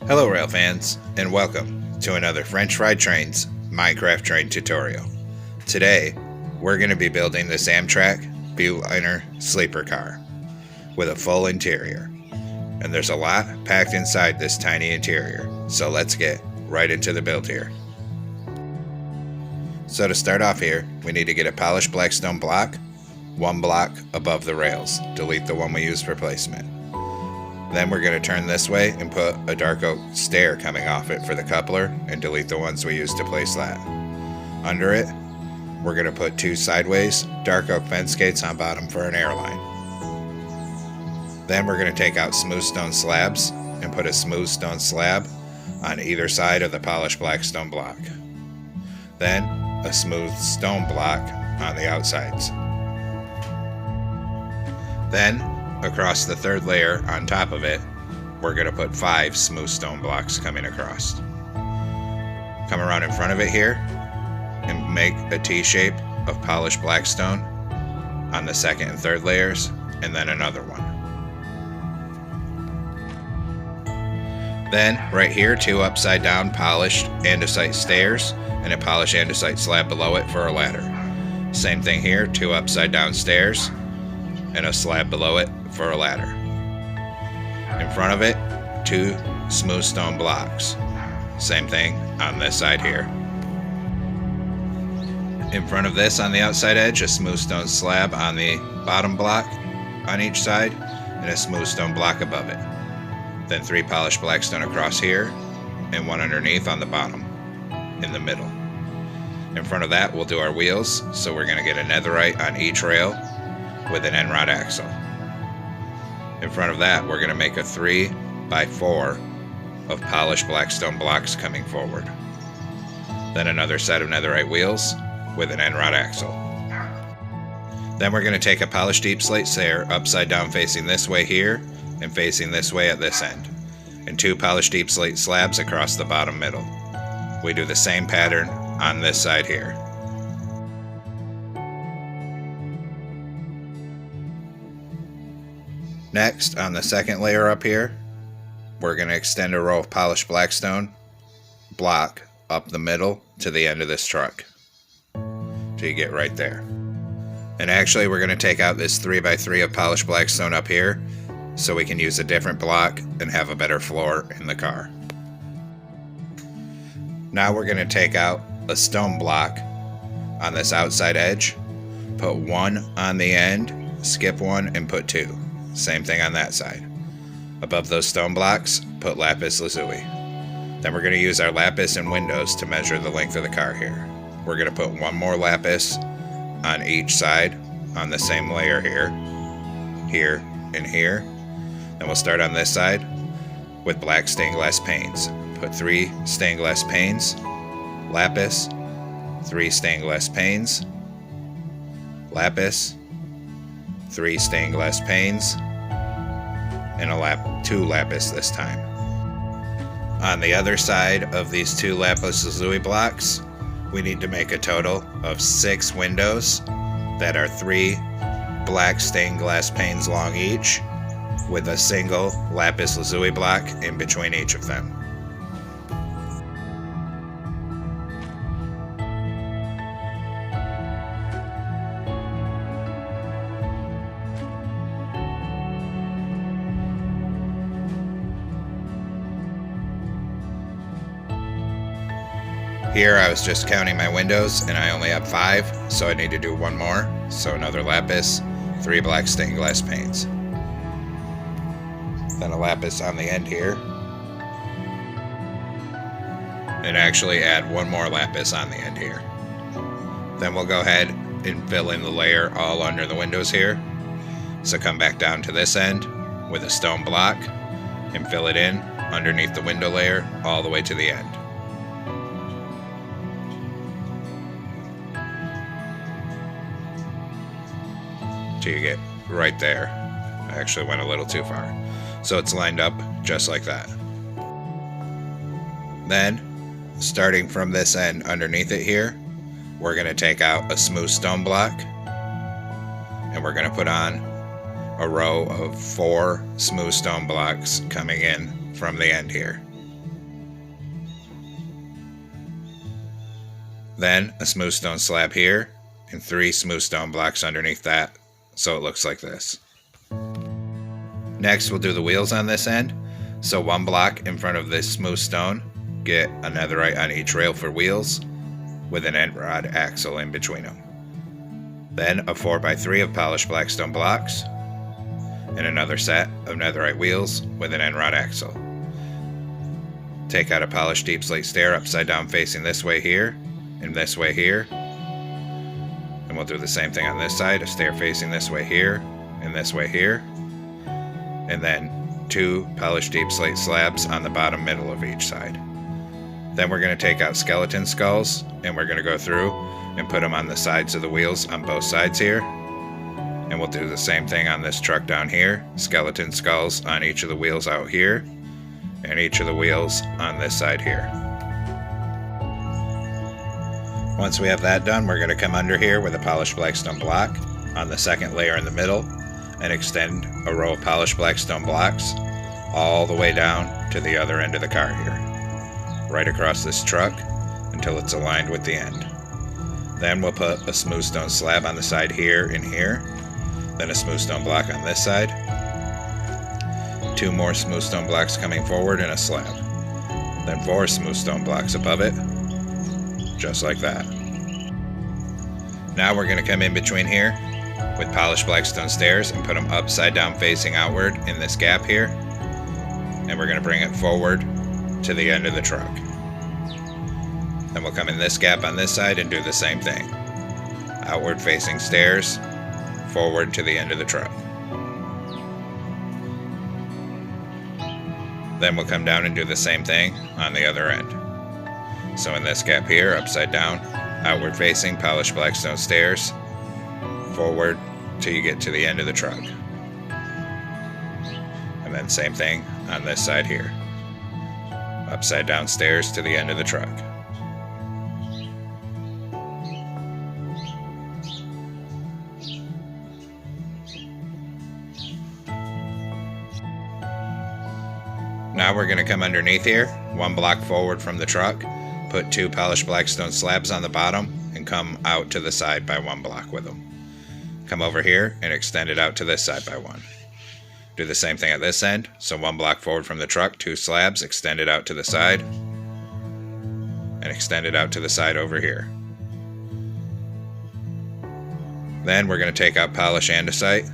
Hello rail fans, and welcome to another French Fried Trains Minecraft train tutorial. Today, we're going to be building this Amtrak Veiwliner sleeper car with a full interior. And there's a lot packed inside this tiny interior, so let's get right into the build here. So to start off here, we need to get a polished black stone block, one block above the rails. Delete the one we used for placement. Then we're going to turn this way and put a dark oak stair coming off it for the coupler and delete the ones we used to place that. Under it, we're going to put two sideways dark oak fence gates on bottom for an airline. Then we're going to take out smooth stone slabs and put a smooth stone slab on either side of the polished black stone block. Then a smooth stone block on the outsides. Then across the third layer on top of it, we're going to put 5 smooth stone blocks coming across. Come around in front of it here and make a T-shape of polished black stone on the second and third layers, and then another one. Then right here, 2 upside down polished andesite stairs and a polished andesite slab below it for a ladder. Same thing here, 2 upside down stairs and a slab below it for a ladder. In front of it, 2 smooth stone blocks. Same thing on this side here. In front of this, on the outside edge, a smooth stone slab on the bottom block on each side and a smooth stone block above it. Then 3 polished black stone across here and 1 underneath on the bottom in the middle. In front of that, we'll do our wheels, so we're going to get a netherite on each rail with an end rod axle. In front of that, we're going to make a 3x4 of polished black stone blocks coming forward. Then another set of netherite wheels with an end rod axle. Then we're going to take a polished deep slate stair upside down facing this way here and facing this way at this end, and 2 polished deep slate slabs across the bottom middle. We do the same pattern on this side here. Next, on the second layer up here, we're going to extend a row of polished blackstone block up the middle to the end of this truck, till you get right there. And actually, we're going to take out this 3x3 of polished blackstone up here, so we can use a different block and have a better floor in the car. Now we're going to take out a stone block on this outside edge, put 1 on the end, skip 1, and put 2. Same thing on that side. Above those stone blocks, put lapis lazuli. Then we're going to use our lapis and windows to measure the length of the car here. We're going to put 1 more lapis on each side on the same layer here, here, and here. Then we'll start on this side with black stained glass panes. Put 3 stained glass panes, lapis, 3 stained glass panes, lapis, 3 stained glass panes, and 2 lapis this time. On the other side of these 2 lapis lazuli blocks, we need to make a total of 6 windows that are 3 black stained glass panes long each, with a single lapis lazuli block in between each of them. Here I was just counting my windows and I only have 5, so I need to do 1 more. So another lapis, 3 black stained glass panes. Then a lapis on the end here. And actually add 1 more lapis on the end here. Then we'll go ahead and fill in the layer all under the windows here. So come back down to this end with a stone block and fill it in underneath the window layer all the way to the end. Till you get right there. I actually went a little too far. So it's lined up just like that. Then, starting from this end underneath it here, we're going to take out a smooth stone block and we're going to put on a row of 4 smooth stone blocks coming in from the end here. Then a smooth stone slab here, and 3 smooth stone blocks underneath that, so it looks like this. Next, we'll do the wheels on this end. So 1 block in front of this smooth stone, get a netherite on each rail for wheels, with an end rod axle in between them. Then a 4x3 of polished blackstone blocks, and another set of netherite wheels with an end rod axle. Take out a polished deep slate stair upside down facing this way here, and this way here. And we'll do the same thing on this side, a stair facing this way here, and this way here. And then 2 polished deep slate slabs on the bottom middle of each side. Then we're going to take out skeleton skulls, and we're going to go through and put them on the sides of the wheels on both sides here. And we'll do the same thing on this truck down here, skeleton skulls on each of the wheels out here, and each of the wheels on this side here. Once we have that done, we're going to come under here with a polished blackstone block on the second layer in the middle, and extend a row of polished blackstone blocks all the way down to the other end of the car here, right across this truck until it's aligned with the end. Then we'll put a smooth stone slab on the side here and here, then a smooth stone block on this side, 2 more smooth stone blocks coming forward and a slab, then 4 smooth stone blocks above it, just like that. Now we're going to come in between here with polished blackstone stairs and put them upside down facing outward in this gap here, and we're going to bring it forward to the end of the truck. Then we'll come in this gap on this side and do the same thing. Outward facing stairs, forward to the end of the truck. Then we'll come down and do the same thing on the other end. So in this gap here, upside down, outward facing, polished blackstone stairs, forward till you get to the end of the truck. And then same thing on this side here. Upside down stairs to the end of the truck. Now we're going to come underneath here, 1 block forward from the truck, put 2 polished blackstone slabs on the bottom, and come out to the side by 1 block with them. Come over here and extend it out to this side by 1. Do the same thing at this end, so 1 block forward from the truck, 2 slabs, extend it out to the side, and extend it out to the side over here. Then we're going to take out polished andesite,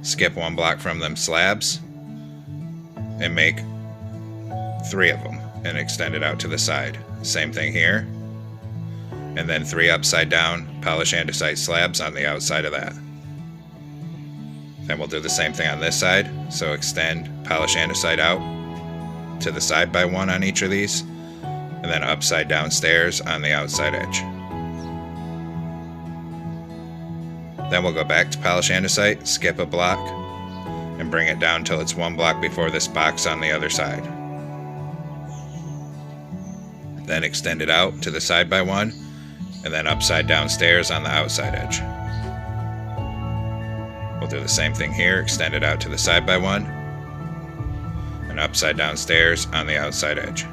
skip 1 block from them slabs, and make 3 of them, and extend it out to the side. Same thing here. And then 3 upside down polished andesite slabs on the outside of that. Then we'll do the same thing on this side. So extend polished andesite out to the side by 1 on each of these, and then upside down stairs on the outside edge. Then we'll go back to polished andesite, skip a block, and bring it down till it's 1 block before this box on the other side. Then extend it out to the side by 1, and then upside down stairs on the outside edge. We'll do the same thing here, extend it out to the side by 1, and upside down stairs on the outside edge.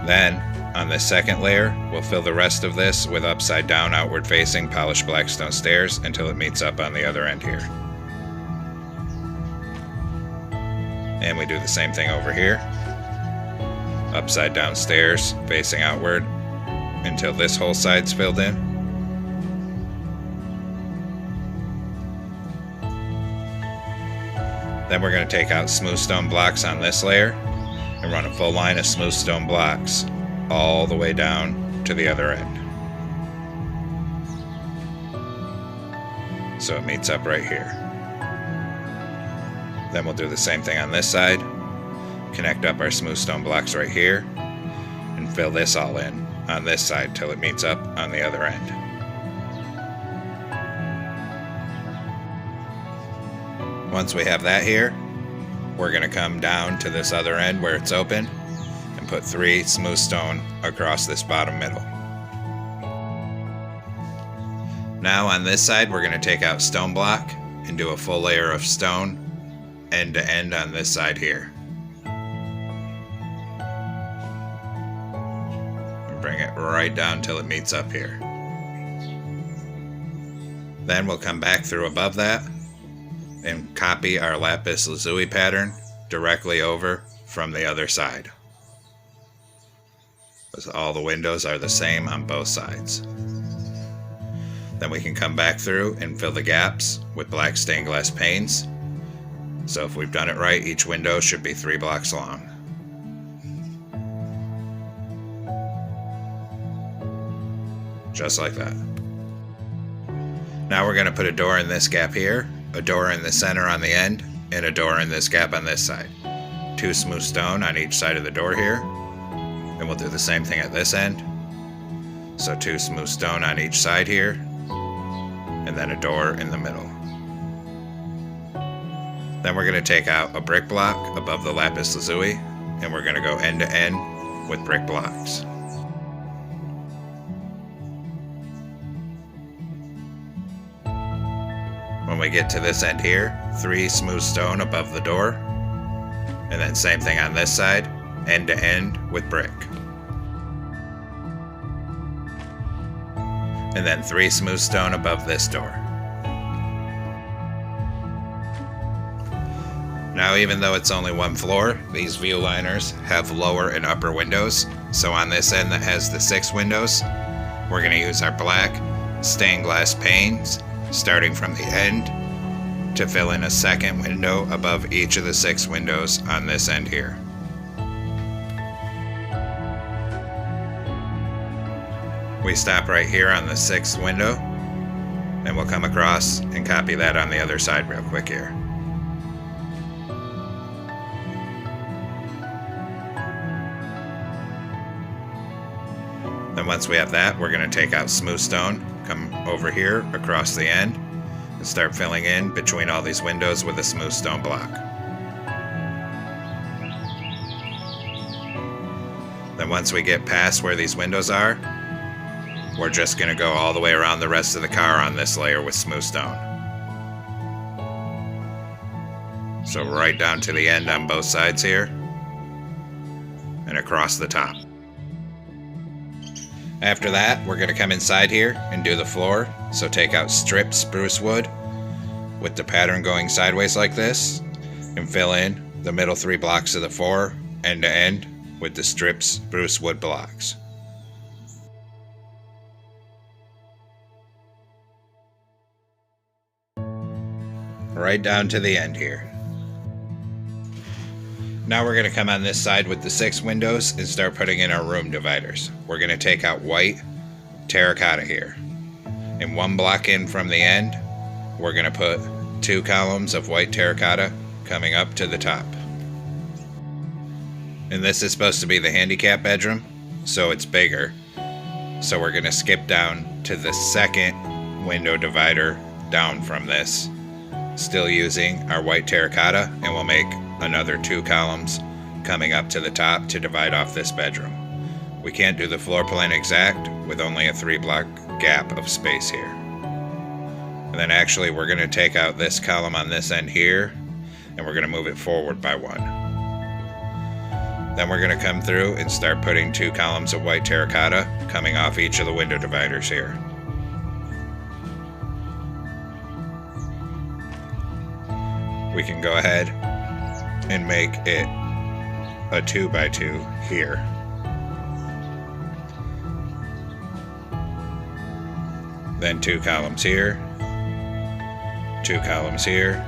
Then, on this second layer, we'll fill the rest of this with upside down outward facing polished blackstone stairs until it meets up on the other end here. And we do the same thing over here. Upside down stairs facing outward until this whole side's filled in. Then we're going to take out smooth stone blocks on this layer and run a full line of smooth stone blocks all the way down to the other end. So it meets up right here. Then we'll do the same thing on this side. Connect up our smooth stone blocks right here and fill this all in on this side till it meets up on the other end. Once we have that here, we're going to come down to this other end where it's open and put 3 smooth stone across this bottom middle. Now on this side, we're going to take out stone block and do a full layer of stone end to end on this side here. right down till it meets up here. Then we'll come back through above that and copy our lapis lazuli pattern directly over from the other side. Because all the windows are the same on both sides. Then we can come back through and fill the gaps with black stained glass panes. So if we've done it right, each window should be 3 blocks long. Just like that. Now we're going to put a door in this gap here, a door in the center on the end, and a door in this gap on this side. 2 smooth stone on each side of the door here. And we'll do the same thing at this end. So 2 smooth stone on each side here, and then a door in the middle. Then we're going to take out a brick block above the lapis lazuli, and we're going to go end to end with brick blocks. When we get to this end here, 3 smooth stone above the door, and then same thing on this side, end to end with brick. And then 3 smooth stone above this door. Now, even though it's only 1 floor, these Veiwliners have lower and upper windows. So on this end that has the 6 windows, we're going to use our black stained glass panes starting from the end to fill in a second window above each of the 6 windows on this end here. We stop right here on the 6th window, and we'll come across and copy that on the other side real quick here. Then once we have that, we're going to take out smooth stone, come over here across the end, and start filling in between all these windows with a smooth stone block. Then once we get past where these windows are, we're just going to go all the way around the rest of the car on this layer with smooth stone. So right down to the end on both sides here, and across the top. After that, we're going to come inside here and do the floor. So take out stripped spruce wood with the pattern going sideways like this, and fill in the middle 3 blocks of the 4 end to end with the stripped spruce wood blocks. Right down to the end here. Now we're going to come on this side with the 6 windows and start putting in our room dividers. We're going to take out white terracotta here. And 1 block in from the end, we're going to put 2 columns of white terracotta coming up to the top. And this is supposed to be the handicap bedroom, so it's bigger. So we're going to skip down to the 2nd window divider down from this, still using our white terracotta, and we'll make another 2 columns coming up to the top to divide off this bedroom. We can't do the floor plan exact with only a 3 block gap of space here. And then actually we're going to take out this column on this end here, and we're going to move it forward by 1. Then we're going to come through and start putting 2 columns of white terracotta coming off each of the window dividers here. We can go ahead and make it a 2 by 2 here. Then 2 columns here, 2 columns here,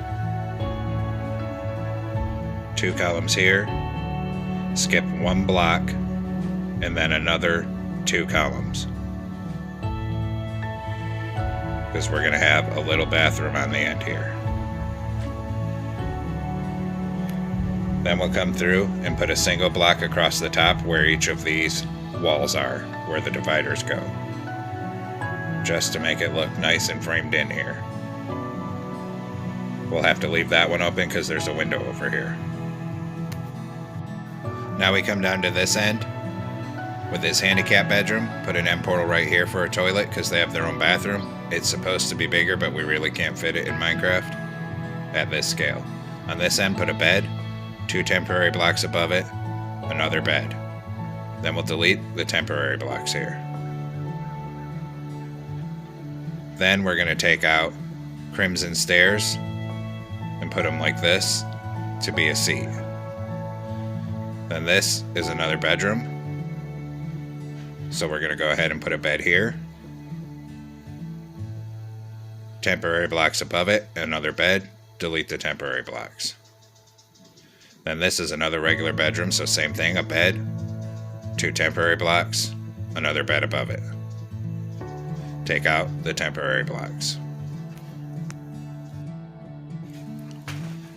2 columns here, skip 1 block, and then another 2 columns. Because we're going to have a little bathroom on the end here. Then we'll come through and put a single block across the top where each of these walls are, where the dividers go, just to make it look nice and framed in here. We'll have to leave that one open because there's a window over here. Now we come down to this end with this handicap bedroom, put an end portal right here for a toilet because they have their own bathroom. It's supposed to be bigger, but we really can't fit it in Minecraft at this scale. On this end, put a bed, 2 temporary blocks above it, another bed. Then we'll delete the temporary blocks here. Then we're going to take out crimson stairs and put them like this to be a seat. Then this is another bedroom. So we're going to go ahead and put a bed here. Temporary blocks above it, another bed, delete the temporary blocks. Then this is another regular bedroom, so same thing, a bed, 2 temporary blocks, another bed above it. Take out the temporary blocks.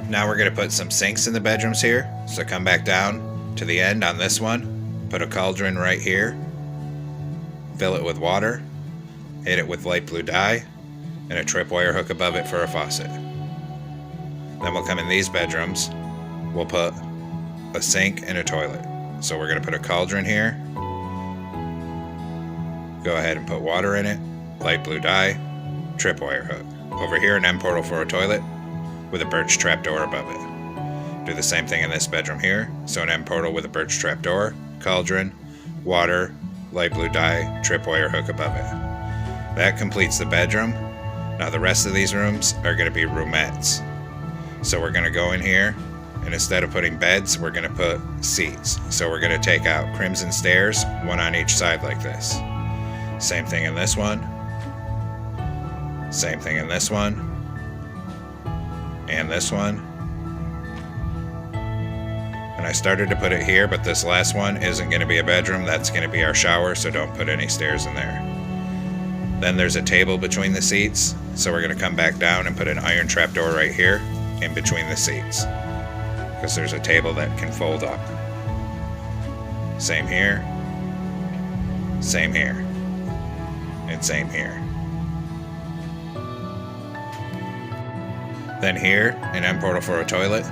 Now we're going to put some sinks in the bedrooms here, so come back down to the end on this one, put a cauldron right here, fill it with water, hit it with light blue dye, and a tripwire hook above it for a faucet. Then we'll come in these bedrooms, we'll put a sink and a toilet. So we're going to put a cauldron here, go ahead and put water in it, light blue dye, tripwire hook. Over here an end portal for a toilet with a birch trapdoor above it. Do the same thing in this bedroom here, so an end portal with a birch trapdoor, cauldron, water, light blue dye, tripwire hook above it. That completes the bedroom. Now the rest of these rooms are going to be roomettes. So we're going to go in here, and instead of putting beds, we're going to put seats. So we're going to take out crimson stairs, one on each side like this. Same thing in this one. Same thing in this one. And this one. And I started to put it here, but this last one isn't going to be a bedroom. That's going to be our shower, so don't put any stairs in there. Then there's a table between the seats, so we're going to come back down and put an iron trapdoor right here in between the seats, because there's a table that can fold up. Same here, same here, and same here. Then here, an end portal for a toilet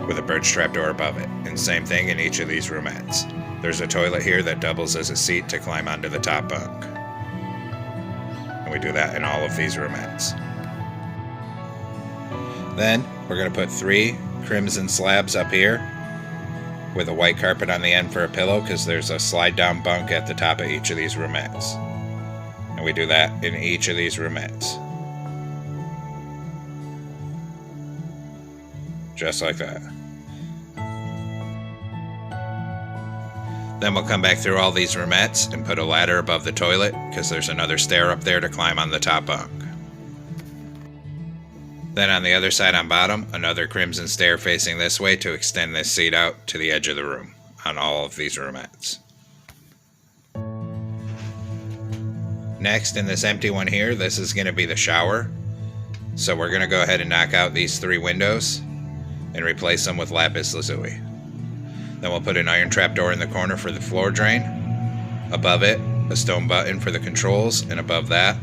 with a birch trapdoor above it, and same thing in each of these roomettes. There's a toilet here that doubles as a seat to climb onto the top bunk. And we do that in all of these roomettes. Then we're going to put 3 crimson slabs up here with a white carpet on the end for a pillow, because there's a slide down bunk at the top of each of these roomettes. And we do that in each of these roomettes. Just like that. Then we'll come back through all these roomettes and put a ladder above the toilet, because there's another stair up there to climb on the top bunk. Then on the other side on bottom, another crimson stair facing this way to extend this seat out to the edge of the room on all of these roomettes. Next, in this empty one here, this is going to be the shower. So we're going to go ahead and knock out these 3 windows and replace them with lapis lazuli. Then we'll put an iron trapdoor in the corner for the floor drain. Above it, a stone button for the controls, and above that,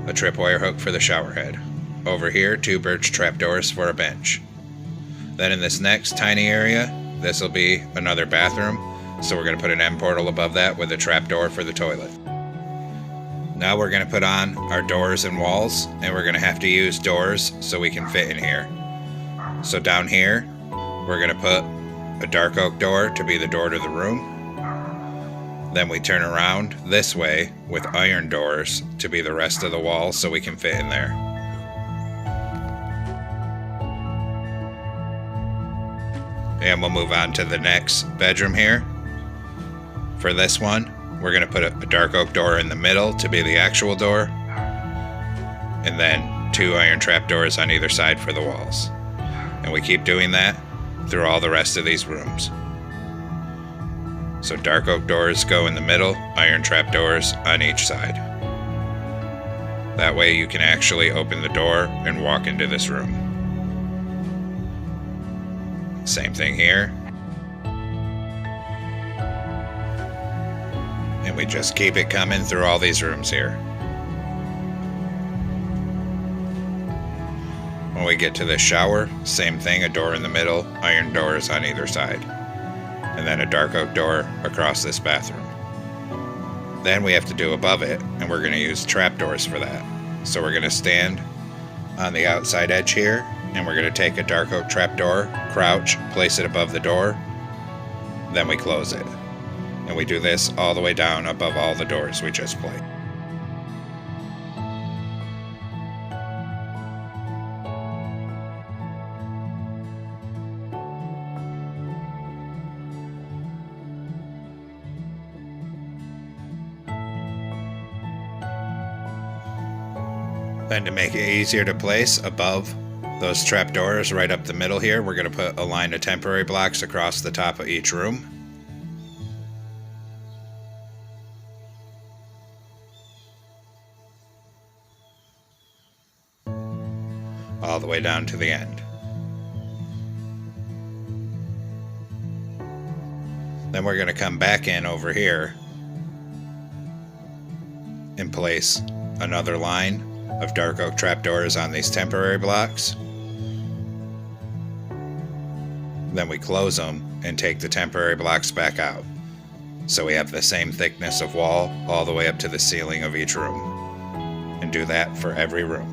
a tripwire hook for the shower head. Over here, 2 birch trapdoors for a bench. Then in this next tiny area, this will be another bathroom, so we're going to put an end portal above that with a trapdoor for the toilet. Now we're going to put on our doors and walls, and we're going to have to use doors so we can fit in here. So down here, we're going to put a dark oak door to be the door to the room. Then we turn around this way with iron doors to be the rest of the wall so we can fit in there. And we'll move on to the next bedroom here. For this one, we're going to put a dark oak door in the middle to be the actual door, and then 2 iron trapdoors on either side for the walls. And we keep doing that through all the rest of these rooms. So dark oak doors go in the middle, iron trapdoors on each side. That way you can actually open the door and walk into this room. Same thing here. And we just keep it coming through all these rooms here. When we get to the shower, same thing, a door in the middle, iron doors on either side, and then a dark oak door across this bathroom. Then we have to do above it, and we're going to use trapdoors for that. So we're going to stand on the outside edge here, and we're going to take a dark oak trapdoor, crouch, place it above the door, then we close it. And we do this all the way down above all the doors we just played. Then to make it easier to place above those trapdoors right up the middle here, we're going to put a line of temporary blocks across the top of each room. All the way down to the end. Then we're going to come back in over here and place another line of dark oak trapdoors on these temporary blocks. Then we close them and take the temporary blocks back out. So we have the same thickness of wall all the way up to the ceiling of each room. And do that for every room.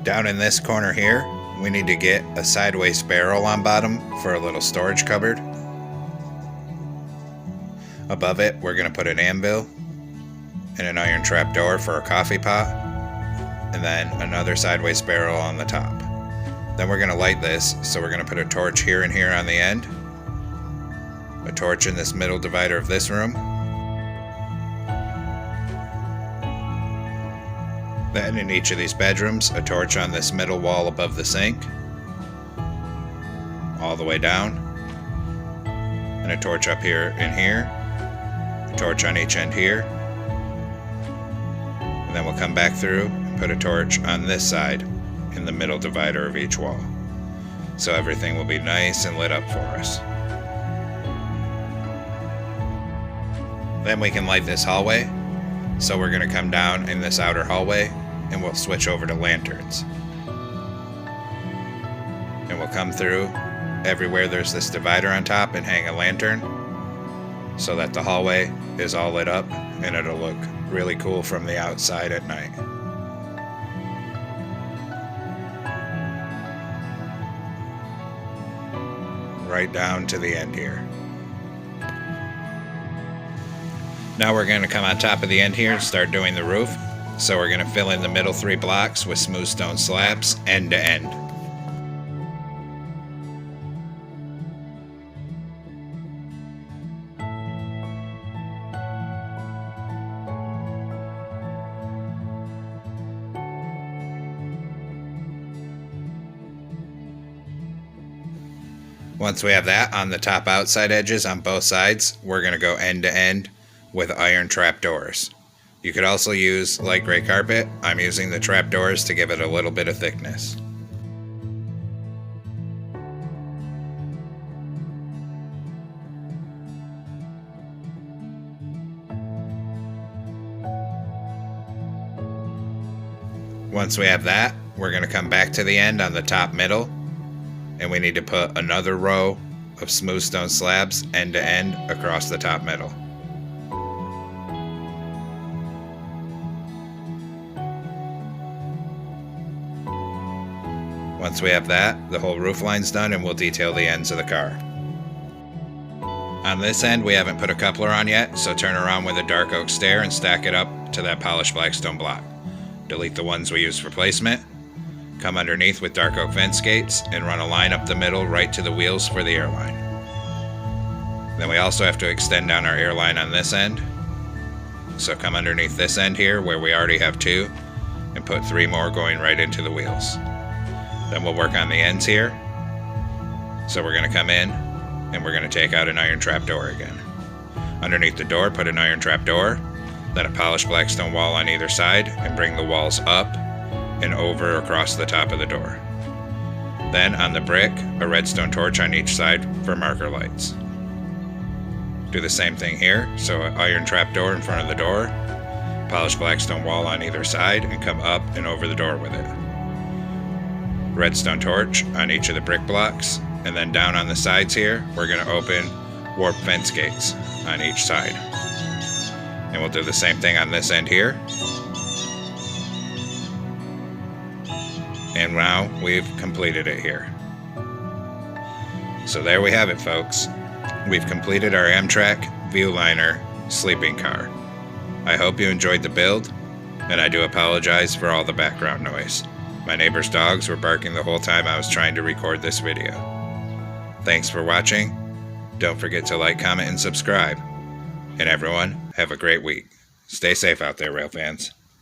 Down in this corner here, we need to get a sideways barrel on bottom for a little storage cupboard. Above it, we're going to put an anvil and an iron trap door for a coffee pot, and then another sideways barrel on the top. Then we're going to light this, so we're going to put a torch here and here on the end, a torch in this middle divider of this room. Then in each of these bedrooms, a torch on this middle wall above the sink, all the way down, and a torch up here and here, a torch on each end here, and then we'll come back through and put a torch on this side in the middle divider of each wall. So everything will be nice and lit up for us. Then we can light this hallway. So we're going to come down in this outer hallway and we'll switch over to lanterns. And we'll come through everywhere there's this divider on top and hang a lantern so that the hallway is all lit up and it'll look really cool from the outside at night. Right down to the end here. Now we're going to come on top of the end here and start doing the roof. So we're going to fill in the middle 3 blocks with smooth stone slabs end to end. Once we have that on the top outside edges on both sides, we're going to go end to end with iron trapdoors. You could also use light gray carpet. I'm using the trapdoors to give it a little bit of thickness. Once we have that, we're going to come back to the end on the top middle, and we need to put another row of smooth stone slabs end to end across the top middle. Once we have that, the whole roof line's done and we'll detail the ends of the car. On this end, we haven't put a coupler on yet, so turn around with a dark oak stair and stack it up to that polished blackstone block. Delete the ones we used for placement. Come underneath with dark oak fence gates and run a line up the middle right to the wheels for the airline. Then we also have to extend down our airline on this end. So come underneath this end here where we already have 2 and put 3 more going right into the wheels. Then we'll work on the ends here. So we're going to come in and we're going to take out an iron trap door again. Underneath the door, put an iron trap door, then a polished blackstone wall on either side, and bring the walls up and over across the top of the door. Then on the brick, a redstone torch on each side for marker lights. Do the same thing here, so an iron trap door in front of the door, polished blackstone wall on either side, and come up and over the door with it. Redstone torch on each of the brick blocks, and then down on the sides here, we're going to open warp fence gates on each side. And we'll do the same thing on this end here. And now we've completed it here. So there we have it, folks. We've completed our Amtrak Veiwliner sleeping car. I hope you enjoyed the build, and I do apologize for all the background noise. My neighbor's dogs were barking the whole time I was trying to record this video. Thanks for watching. Don't forget to like, comment, and subscribe. And everyone, have a great week. Stay safe out there, rail fans.